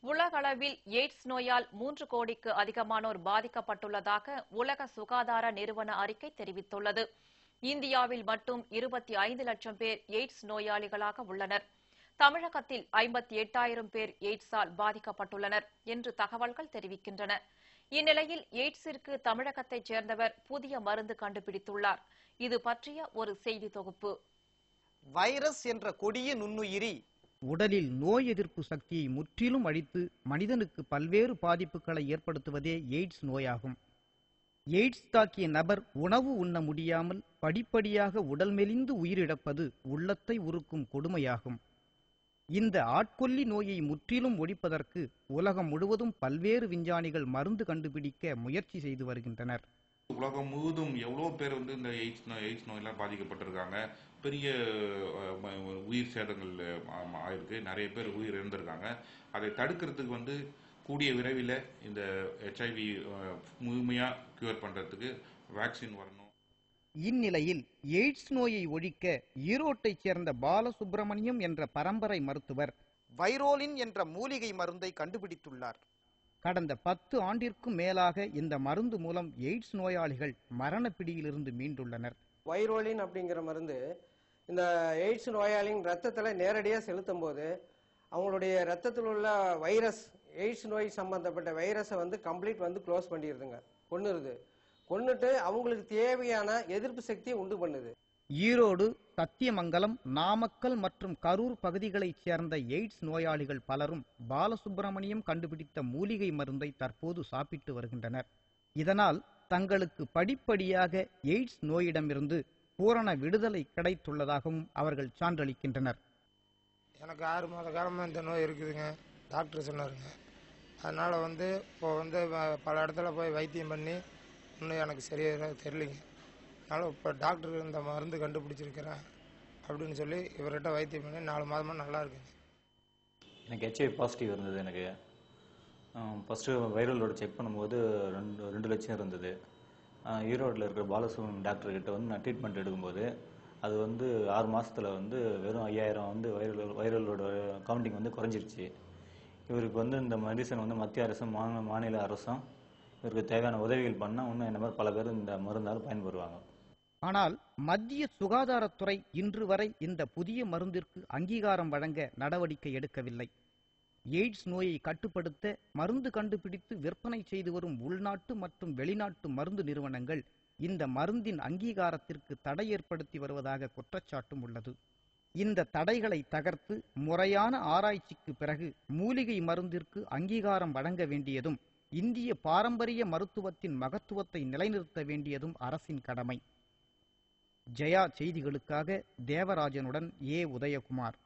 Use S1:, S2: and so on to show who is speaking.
S1: உலகளவில் எய்ட்ஸ் நோயால் 3 கோடிக்கு அதிகமானோர் பாதிக்கப்பட்டுள்ளதாக உலக சுகாதார நிறுவன அறிக்கை தெரிவித்துள்ளது. இந்தியாவில் மட்டும் 25 லட்சம் பேர் எய்ட்ஸ் நோயாளிகளாக உள்ளனர். தமிழகத்தில் 58,000 பேர் எய்ட்ஸால் பாதிக்கப்பட்டுள்ளனர் என்று தகவல்கள் தெரிவிக்கின்றன. இந்நிலையில் எய்ட்ஸிற்கு தமிழகத்தைச் சேர்ந்தவர் புதிய மருந்து கண்டுபிடித்துள்ளார். இது பற்றிய ஒரு செய்தி தொகுப்பு.
S2: வைரஸ் என்ற கொடிய நுண்ணுயிரி
S3: உடலில் நோய் எதிர்ப்பு சக்தியை முற்றிலும் அழித்து மனிதனுக்கு பல்வேறு பாதிப்புகளை ஏற்படுத்துவதே எய்ட்ஸ் நோயாகும். எய்ட்ஸ் தாக்கிய நபர் உணவு உண்ண முடியாமல் படிப்படியாக உடல் மெலிந்து உயிரிழப்பது உள்ளத்தை உருக்கும் கொடுமையாகும். இந்த ஆட்கொல்லி நோயை முற்றிலும் ஒழிப்பதற்கு உலகம் முழுவதும் பல்வேறு விஞ்ஞானிகள் மருந்து கண்டுபிடிக்க முயற்சி செய்து வருகின்றனர்.
S4: உலகம் முழுவதும் எவ்வளோ பேர் இந்த எய்ட்ஸ் நோயெல்லாம் பாதிக்கப்பட்டிருக்காங்க. பெரிய உயிர் சேதங்கள் ஆயிருக்கு. நிறைய பேர் உயிர் இழந்திருக்காங்க. அதை தடுக்கிறதுக்கு கூடிய விரைவில் இந்த HIV முழுமையாக கியூர் பண்ணுறதுக்கு வேக்சின் வரணும்.
S3: இந்நிலையில் எய்ட்ஸ் நோயை ஒழிக்க ஈரோட்டைச் சேர்ந்த பாலசுப்பிரமணியம் என்ற பரம்பரை மருத்துவர்
S2: வைரோலின் என்ற மூலிகை மருந்தை கண்டுபிடித்துள்ளார்.
S3: கடந்த 10 ஆண்டிற்கும் மேலாக இந்த மருந்து மூலம் எய்ட்ஸ் நோயாளிகள் மரண பிடியிலிருந்து மீண்டுள்ளனர்.
S5: வைரோலின் அப்படிங்கிற மருந்து இந்த எய்ட்ஸ் நோயாளியின் ரத்தத்தில் நேரடியாக செலுத்தும் போது அவங்களுடைய ரத்தத்தில் உள்ள வைரஸ், எய்ட்ஸ் நோய் சம்பந்தப்பட்ட வைரஸை கம்ப்ளீட் க்ளோஸ் பண்ணிடுதுங்க, கொன்னுட்டு அவங்களுக்கு தேவையான எதிர்ப்பு சக்தியை உண்டு பண்ணுது.
S3: ஈரோடு, சத்தியமங்கலம், நாமக்கல் மற்றும் கரூர் பகுதிகளைச் சேர்ந்த எய்ட்ஸ் நோயாளிகள் பலரும் பாலசுப்பிரமணியம் கண்டுபிடித்த மூலிகை மருந்தை தற்போது சாப்பிட்டு வருகின்றனர். இதனால் தங்களுக்கு படிப்படியாக எய்ட்ஸ் நோயிடமிருந்து பூரண விடுதலை கிடைத்துள்ளதாகவும் அவர்கள் சான்றளிக்கின்றனர்.
S6: எனக்கு 6 மாத காலமாக இந்த நோய் இருக்குதுங்க. டாக்டர் சொன்னாருங்க. அதனால் இப்போ பல இடத்துல போய் வைத்தியம் பண்ணி இன்னும் எனக்கு சரியாக தெரியலைங்க. அதனால் இப்போ டாக்டர் இந்த மருந்து கண்டுபிடிச்சிருக்கிறேன் அப்படின்னு சொல்லி இவர்கிட்ட வைத்தியம் பண்ணி 4 மாதமாக நல்லா இருக்குங்க.
S7: எனக்கு HIV பாசிட்டிவ் இருந்தது. எனக்கு ஃபஸ்ட்டு வைரலோட செக் பண்ணும்போது 2 லட்சம் இருந்தது. ஈரோட்டில் இருக்கிற பாலசுப்ரமணியம் டாக்டர்கிட்ட நான் ட்ரீட்மெண்ட் எடுக்கும்போது அது 6 மாதத்தில் வெறும் 5000 வைரலோட கவுண்டிங் குறைஞ்சிருச்சு. இவருக்கு இந்த மெடிசன் மத்திய அரசும் மாநில அரசும் இவருக்கு தேவையான உதவிகள் பண்ணால் இன்னும் என்ன மாதிரி பல பேர் இந்த மருந்தால் பயன்பெறுவாங்க.
S3: ஆனால் மத்திய சுகாதாரத்துறை இன்று வரை இந்த புதிய மருந்திற்கு அங்கீகாரம் வழங்க நடவடிக்கை எடுக்கவில்லை. எய்ட்ஸ் நோயை கட்டுப்படுத்த மருந்து கண்டுபிடித்து விற்பனை செய்து வரும் உள்நாட்டு மற்றும் வெளிநாட்டு மருந்து நிறுவனங்கள் இந்த மருந்தின் அங்கீகாரத்திற்கு தடை ஏற்படுத்தி வருவதாக குற்றச்சாட்டும் உள்ளது. இந்த தடைகளை தகர்த்து முறையான ஆராய்ச்சிக்கு பிறகு மூலிகை மருந்திற்கு அங்கீகாரம் வழங்க வேண்டியதும் இந்திய பாரம்பரிய மருத்துவத்தின் மகத்துவத்தை நிலைநிறுத்த வேண்டியதும் அரசின் கடமை. ஜெயா செய்திகளுக்காக தேவராஜனுடன் உதயகுமார்.